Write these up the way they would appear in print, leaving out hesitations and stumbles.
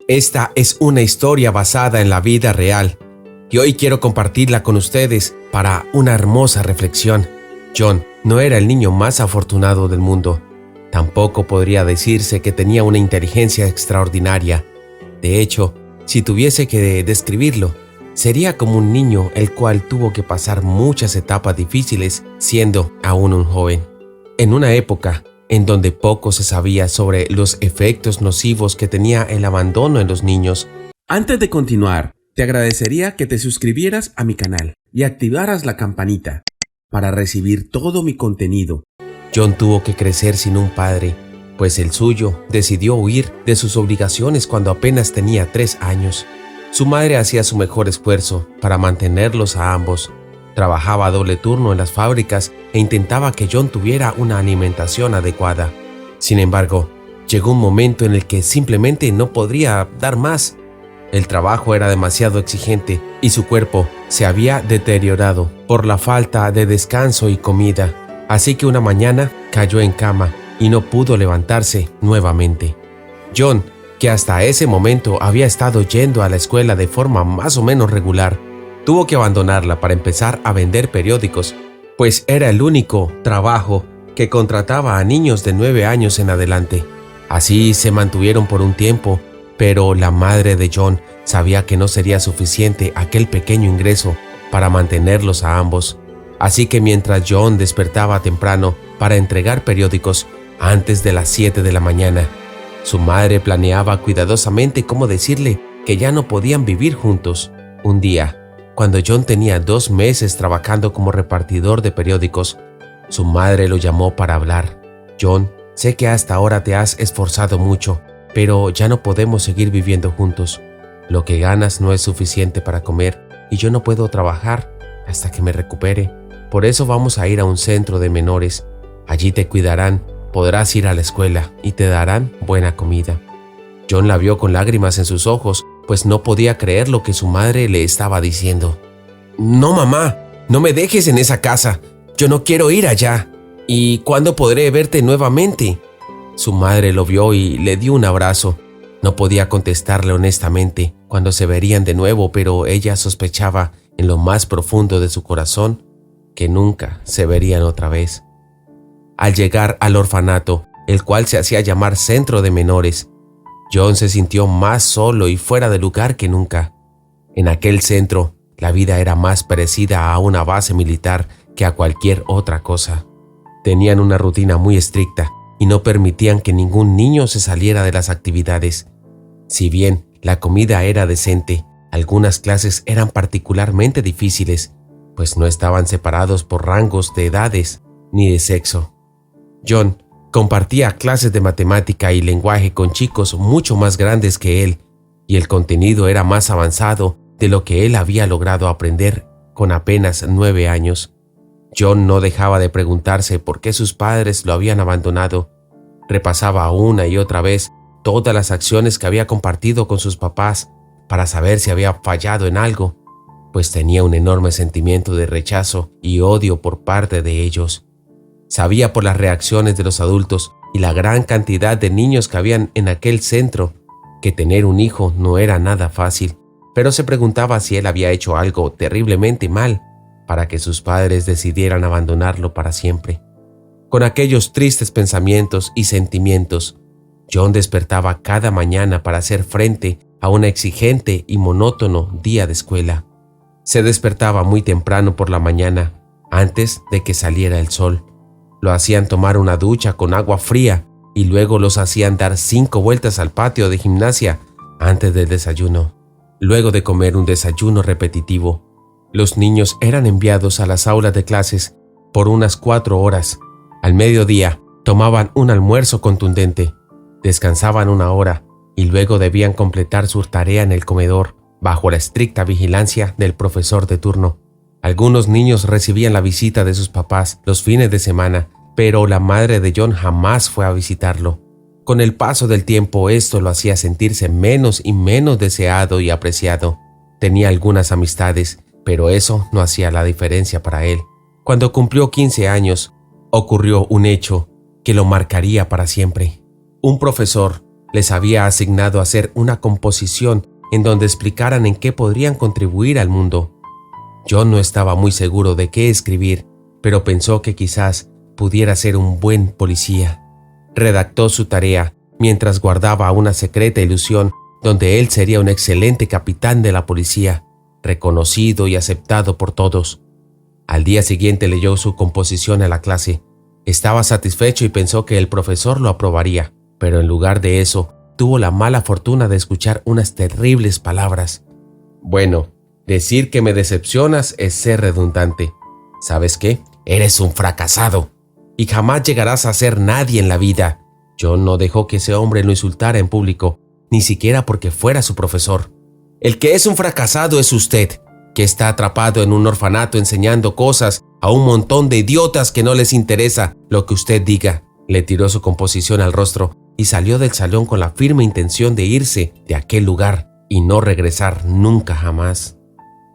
Esta es una historia basada en la vida real y hoy quiero compartirla con ustedes para una hermosa reflexión. John no era el niño más afortunado del mundo. Tampoco podría decirse que tenía una inteligencia extraordinaria. De hecho, si tuviese que describirlo, sería como un niño el cual tuvo que pasar muchas etapas difíciles siendo aún un joven. En una época en donde poco se sabía sobre los efectos nocivos que tenía el abandono en los niños. Antes de continuar, te agradecería que te suscribieras a mi canal y activaras la campanita para recibir todo mi contenido. John tuvo que crecer sin un padre, pues el suyo decidió huir de sus obligaciones cuando apenas tenía 3 años. Su madre hacía su mejor esfuerzo para mantenerlos a ambos. Trabajaba a doble turno en las fábricas e intentaba que John tuviera una alimentación adecuada. Sin embargo, llegó un momento en el que simplemente no podría dar más. El trabajo era demasiado exigente y su cuerpo se había deteriorado por la falta de descanso y comida. Así que una mañana cayó en cama y no pudo levantarse nuevamente. John, que hasta ese momento había estado yendo a la escuela de forma más o menos regular, tuvo que abandonarla para empezar a vender periódicos, pues era el único trabajo que contrataba a niños de 9 años en adelante. Así se mantuvieron por un tiempo, pero la madre de John sabía que no sería suficiente aquel pequeño ingreso para mantenerlos a ambos. Así que mientras John despertaba temprano para entregar periódicos antes de las 7 de la mañana, su madre planeaba cuidadosamente cómo decirle que ya no podían vivir juntos. Un día, cuando John tenía 2 meses trabajando como repartidor de periódicos, su madre lo llamó para hablar. John, sé que hasta ahora te has esforzado mucho, pero ya no podemos seguir viviendo juntos. Lo que ganas no es suficiente para comer y yo no puedo trabajar hasta que me recupere. Por eso vamos a ir a un centro de menores. Allí te cuidarán, podrás ir a la escuela y te darán buena comida. John la vio con lágrimas en sus ojos, pues no podía creer lo que su madre le estaba diciendo. «No, mamá, no me dejes en esa casa. Yo no quiero ir allá. ¿Y cuándo podré verte nuevamente?» Su madre lo vio y le dio un abrazo. No podía contestarle honestamente cuando se verían de nuevo, pero ella sospechaba en lo más profundo de su corazón que nunca se verían otra vez. Al llegar al orfanato, el cual se hacía llamar Centro de Menores, John se sintió más solo y fuera de lugar que nunca. En aquel centro, la vida era más parecida a una base militar que a cualquier otra cosa. Tenían una rutina muy estricta y no permitían que ningún niño se saliera de las actividades. Si bien la comida era decente, algunas clases eran particularmente difíciles, pues no estaban separados por rangos de edades ni de sexo. John compartía clases de matemática y lenguaje con chicos mucho más grandes que él, y el contenido era más avanzado de lo que él había logrado aprender con apenas 9 años. John no dejaba de preguntarse por qué sus padres lo habían abandonado. Repasaba una y otra vez todas las acciones que había compartido con sus papás para saber si había fallado en algo, pues tenía un enorme sentimiento de rechazo y odio por parte de ellos. Sabía por las reacciones de los adultos y la gran cantidad de niños que habían en aquel centro que tener un hijo no era nada fácil, pero se preguntaba si él había hecho algo terriblemente mal para que sus padres decidieran abandonarlo para siempre. Con aquellos tristes pensamientos y sentimientos, John despertaba cada mañana para hacer frente a un exigente y monótono día de escuela. Se despertaba muy temprano por la mañana, antes de que saliera el sol. Lo hacían tomar una ducha con agua fría y luego los hacían dar 5 vueltas al patio de gimnasia antes del desayuno. Luego de comer un desayuno repetitivo, los niños eran enviados a las aulas de clases por unas 4 horas. Al mediodía tomaban un almuerzo contundente, descansaban 1 hora y luego debían completar su tarea en el comedor bajo la estricta vigilancia del profesor de turno. Algunos niños recibían la visita de sus papás los fines de semana, pero la madre de John jamás fue a visitarlo. Con el paso del tiempo, esto lo hacía sentirse menos y menos deseado y apreciado. Tenía algunas amistades, pero eso no hacía la diferencia para él. Cuando cumplió 15 años, ocurrió un hecho que lo marcaría para siempre. Un profesor les había asignado hacer una composición en donde explicaran en qué podrían contribuir al mundo. John no estaba muy seguro de qué escribir, pero pensó que quizás pudiera ser un buen policía. Redactó su tarea mientras guardaba una secreta ilusión donde él sería un excelente capitán de la policía, reconocido y aceptado por todos. Al día siguiente leyó su composición a la clase. Estaba satisfecho y pensó que el profesor lo aprobaría, pero en lugar de eso, tuvo la mala fortuna de escuchar unas terribles palabras. Bueno, decir que me decepcionas es ser redundante. ¿Sabes qué? Eres un fracasado y jamás llegarás a ser nadie en la vida. John no dejó que ese hombre lo insultara en público, ni siquiera porque fuera su profesor. El que es un fracasado es usted, que está atrapado en un orfanato enseñando cosas a un montón de idiotas que no les interesa lo que usted diga. Le tiró su composición al rostro y salió del salón con la firme intención de irse de aquel lugar y no regresar nunca jamás.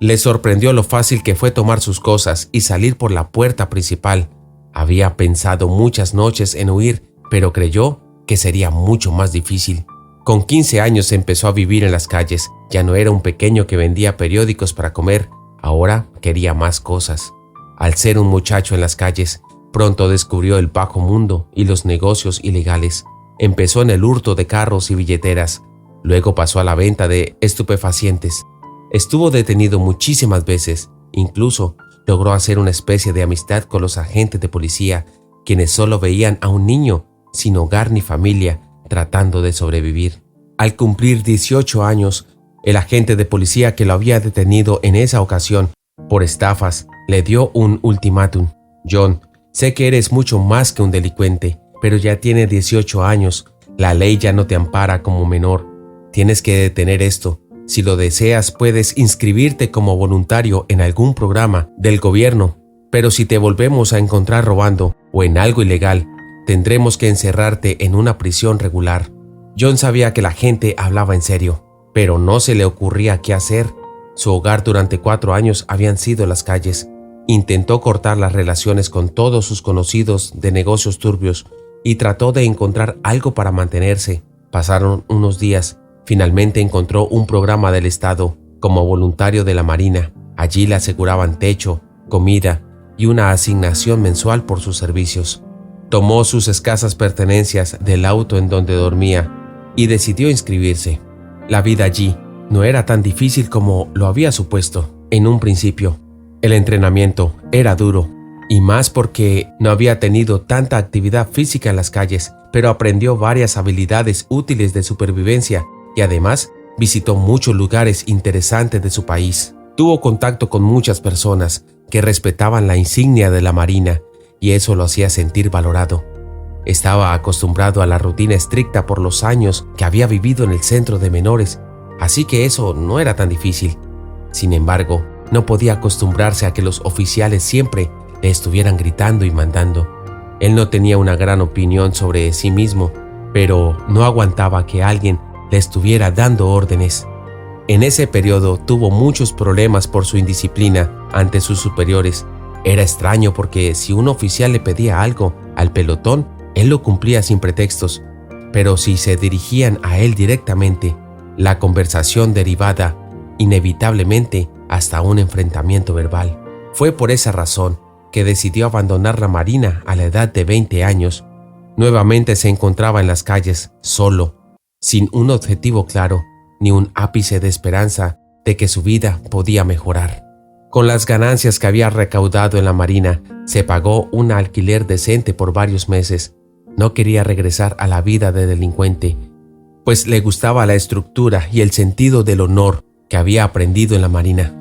Le sorprendió lo fácil que fue tomar sus cosas y salir por la puerta principal. Había pensado muchas noches en huir, pero creyó que sería mucho más difícil. Con 15 años empezó a vivir en las calles. Ya no era un pequeño que vendía periódicos para comer, ahora quería más cosas. Al ser un muchacho en las calles, pronto descubrió el bajo mundo y los negocios ilegales. Empezó en el hurto de carros y billeteras, luego pasó a la venta de estupefacientes. Estuvo detenido muchísimas veces, incluso logró hacer una especie de amistad con los agentes de policía, quienes solo veían a un niño sin hogar ni familia tratando de sobrevivir. Al cumplir 18 años, el agente de policía que lo había detenido en esa ocasión por estafas le dio un ultimátum. John, sé que eres mucho más que un delincuente, pero ya tienes 18 años. La ley ya no te ampara como menor. Tienes que detener esto. Si lo deseas, puedes inscribirte como voluntario en algún programa del gobierno, pero si te volvemos a encontrar robando o en algo ilegal, tendremos que encerrarte en una prisión regular. John sabía que la gente hablaba en serio, pero no se le ocurría qué hacer. Su hogar durante 4 años habían sido las calles. Intentó cortar las relaciones con todos sus conocidos de negocios turbios y trató de encontrar algo para mantenerse. Pasaron unos días. Finalmente encontró un programa del Estado como voluntario de la Marina. Allí le aseguraban techo, comida y una asignación mensual por sus servicios. Tomó sus escasas pertenencias del auto en donde dormía y decidió inscribirse. La vida allí no era tan difícil como lo había supuesto en un principio. El entrenamiento era duro, y más porque no había tenido tanta actividad física en las calles, pero aprendió varias habilidades útiles de supervivencia y además visitó muchos lugares interesantes de su país. Tuvo contacto con muchas personas que respetaban la insignia de la Marina y eso lo hacía sentir valorado. Estaba acostumbrado a la rutina estricta por los años que había vivido en el centro de menores, así que eso no era tan difícil. Sin embargo, no podía acostumbrarse a que los oficiales siempre le estuvieran gritando y mandando. Él no tenía una gran opinión sobre sí mismo, pero no aguantaba que alguien le estuviera dando órdenes. En ese periodo tuvo muchos problemas por su indisciplina ante sus superiores. Era extraño porque si un oficial le pedía algo al pelotón, él lo cumplía sin pretextos, pero si se dirigían a él directamente, la conversación derivaba inevitablemente hasta un enfrentamiento verbal. Fue por esa razón que decidió abandonar la Marina a la edad de 20 años. Nuevamente se encontraba en las calles, solo, sin un objetivo claro, ni un ápice de esperanza de que su vida podía mejorar. Con las ganancias que había recaudado en la Marina, se pagó un alquiler decente por varios meses. No quería regresar a la vida de delincuente, pues le gustaba la estructura y el sentido del honor que había aprendido en la Marina.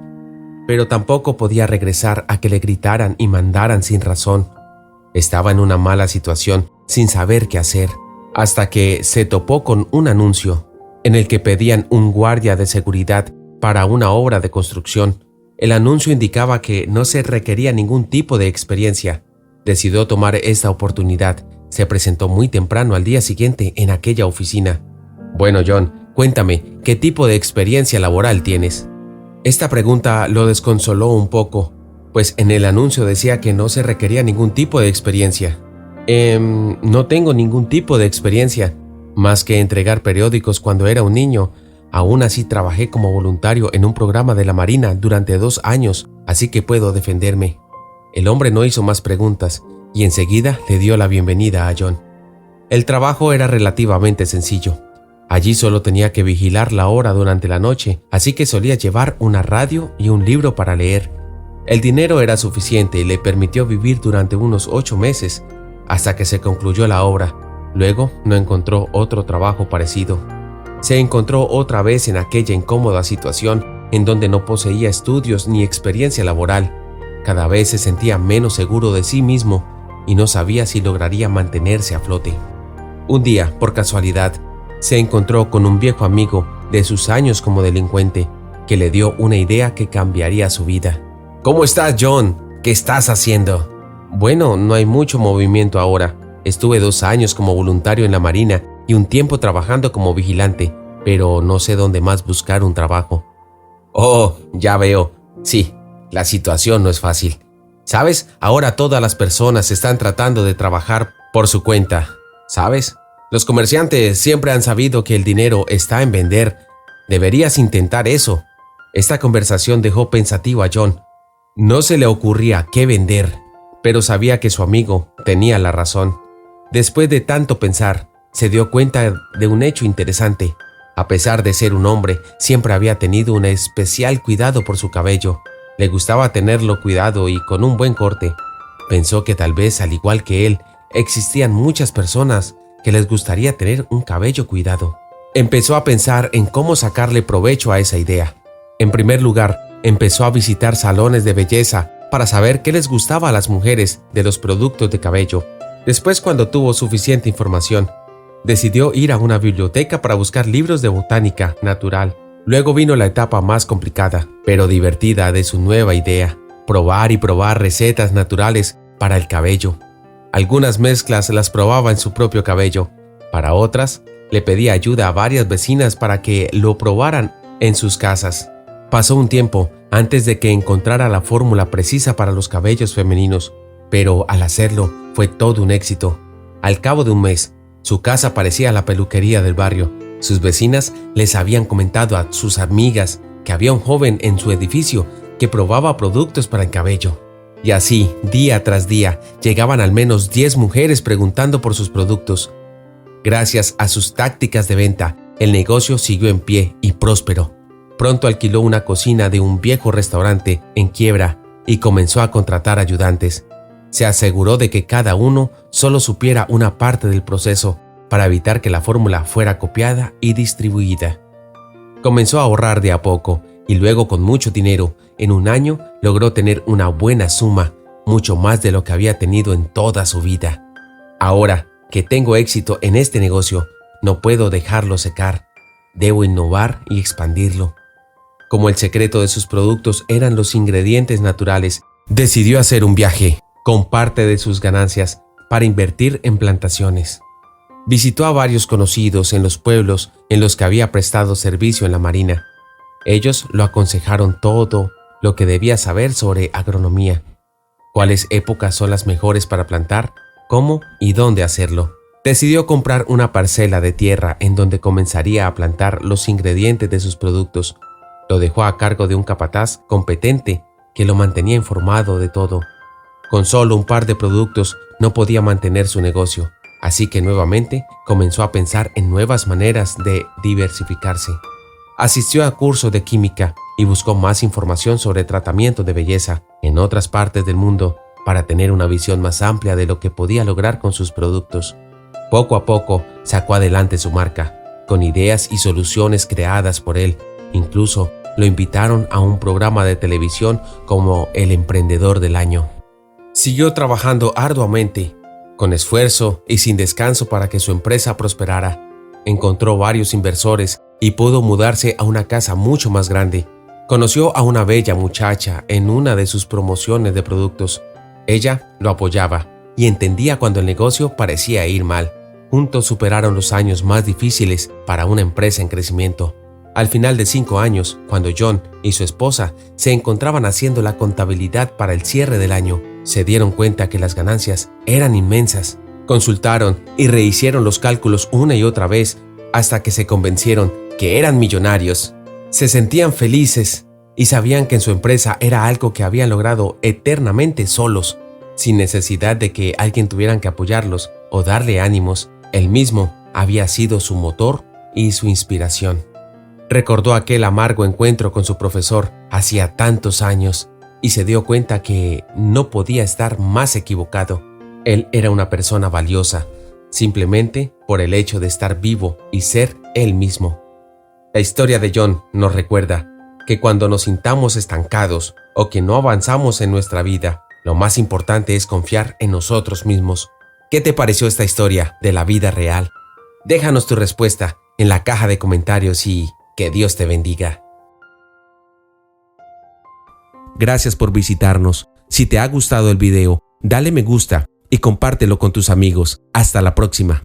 Pero tampoco podía regresar a que le gritaran y mandaran sin razón. Estaba en una mala situación, sin saber qué hacer, hasta que se topó con un anuncio en el que pedían un guardia de seguridad para una obra de construcción. El anuncio indicaba que no se requería ningún tipo de experiencia. Decidió tomar esta oportunidad. Se presentó muy temprano al día siguiente en aquella oficina. Bueno, John, cuéntame, ¿qué tipo de experiencia laboral tienes? Esta pregunta lo desconsoló un poco, pues en el anuncio decía que no se requería ningún tipo de experiencia. No tengo ningún tipo de experiencia. Más que entregar periódicos cuando era un niño, aún así trabajé como voluntario en un programa de la Marina durante 2 años, así que puedo defenderme. El hombre no hizo más preguntas y enseguida le dio la bienvenida a John. El trabajo era relativamente sencillo. Allí solo tenía que vigilar la hora durante la noche, así que solía llevar una radio y un libro para leer. El dinero era suficiente y le permitió vivir durante unos 8 meses, hasta que se concluyó la obra. Luego no encontró otro trabajo parecido. Se encontró otra vez en aquella incómoda situación en donde no poseía estudios ni experiencia laboral. Cada vez se sentía menos seguro de sí mismo y no sabía si lograría mantenerse a flote. Un día, por casualidad, se encontró con un viejo amigo de sus años como delincuente que le dio una idea que cambiaría su vida. «¿Cómo estás, John? ¿Qué estás haciendo?» «Bueno, no hay mucho movimiento ahora. Estuve 2 años como voluntario en la Marina y un tiempo trabajando como vigilante, pero no sé dónde más buscar un trabajo». «Oh, ya veo. Sí, la situación no es fácil. ¿Sabes? Ahora todas las personas están tratando de trabajar por su cuenta. ¿Sabes? Los comerciantes siempre han sabido que el dinero está en vender. Deberías intentar eso». Esta conversación dejó pensativo a John. No se le ocurría qué vender, pero sabía que su amigo tenía la razón. Después de tanto pensar, se dio cuenta de un hecho interesante. A pesar de ser un hombre, siempre había tenido un especial cuidado por su cabello. Le gustaba tenerlo cuidado y con un buen corte. Pensó que tal vez, al igual que él, existían muchas personas que les gustaría tener un cabello cuidado. Empezó a pensar en cómo sacarle provecho a esa idea. En primer lugar, empezó a visitar salones de belleza para saber qué les gustaba a las mujeres de los productos de cabello. Después, cuando tuvo suficiente información, decidió ir a una biblioteca para buscar libros de botánica natural. Luego vino la etapa más complicada, pero divertida de su nueva idea: probar y probar recetas naturales para el cabello. Algunas mezclas las probaba en su propio cabello. Para otras, le pedía ayuda a varias vecinas para que lo probaran en sus casas. Pasó un tiempo antes de que encontrara la fórmula precisa para los cabellos femeninos, pero al hacerlo fue todo un éxito. Al cabo de un mes, su casa parecía la peluquería del barrio. Sus vecinas les habían comentado a sus amigas que había un joven en su edificio que probaba productos para el cabello. Y así, día tras día, llegaban al menos 10 mujeres preguntando por sus productos. Gracias a sus tácticas de venta, el negocio siguió en pie y próspero. Pronto alquiló una cocina de un viejo restaurante en quiebra y comenzó a contratar ayudantes. Se aseguró de que cada uno solo supiera una parte del proceso para evitar que la fórmula fuera copiada y distribuida. Comenzó a ahorrar de a poco y luego, con mucho dinero, en un año logró tener una buena suma, mucho más de lo que había tenido en toda su vida. Ahora que tengo éxito en este negocio, no puedo dejarlo secar. Debo innovar y expandirlo. Como el secreto de sus productos eran los ingredientes naturales, decidió hacer un viaje con parte de sus ganancias para invertir en plantaciones. Visitó a varios conocidos en los pueblos en los que había prestado servicio en la Marina. Ellos lo aconsejaron todo lo que debía saber sobre agronomía, cuáles épocas son las mejores para plantar, cómo y dónde hacerlo. Decidió comprar una parcela de tierra en donde comenzaría a plantar los ingredientes de sus productos. Lo dejó a cargo de un capataz competente que lo mantenía informado de todo. Con solo un par de productos no podía mantener su negocio, así que nuevamente comenzó a pensar en nuevas maneras de diversificarse. Asistió a cursos de química y buscó más información sobre tratamiento de belleza en otras partes del mundo para tener una visión más amplia de lo que podía lograr con sus productos. Poco a poco sacó adelante su marca, con ideas y soluciones creadas por él. Incluso lo invitaron a un programa de televisión como el Emprendedor del Año. Siguió trabajando arduamente, con esfuerzo y sin descanso para que su empresa prosperara. Encontró varios inversores y pudo mudarse a una casa mucho más grande. Conoció a una bella muchacha en una de sus promociones de productos. Ella lo apoyaba y entendía cuando el negocio parecía ir mal. Juntos superaron los años más difíciles para una empresa en crecimiento. Al final de 5 años, cuando John y su esposa se encontraban haciendo la contabilidad para el cierre del año, se dieron cuenta que las ganancias eran inmensas. Consultaron y rehicieron los cálculos una y otra vez hasta que se convencieron que eran millonarios. Se sentían felices y sabían que en su empresa era algo que habían logrado eternamente solos, sin necesidad de que alguien tuviera que apoyarlos o darle ánimos. Él mismo había sido su motor y su inspiración. Recordó aquel amargo encuentro con su profesor hacía tantos años y se dio cuenta que no podía estar más equivocado. Él era una persona valiosa, simplemente por el hecho de estar vivo y ser él mismo. La historia de John nos recuerda que cuando nos sintamos estancados o que no avanzamos en nuestra vida, lo más importante es confiar en nosotros mismos. ¿Qué te pareció esta historia de la vida real? Déjanos tu respuesta en la caja de comentarios y que Dios te bendiga. Gracias por visitarnos. Si te ha gustado el video, dale me gusta y compártelo con tus amigos. Hasta la próxima.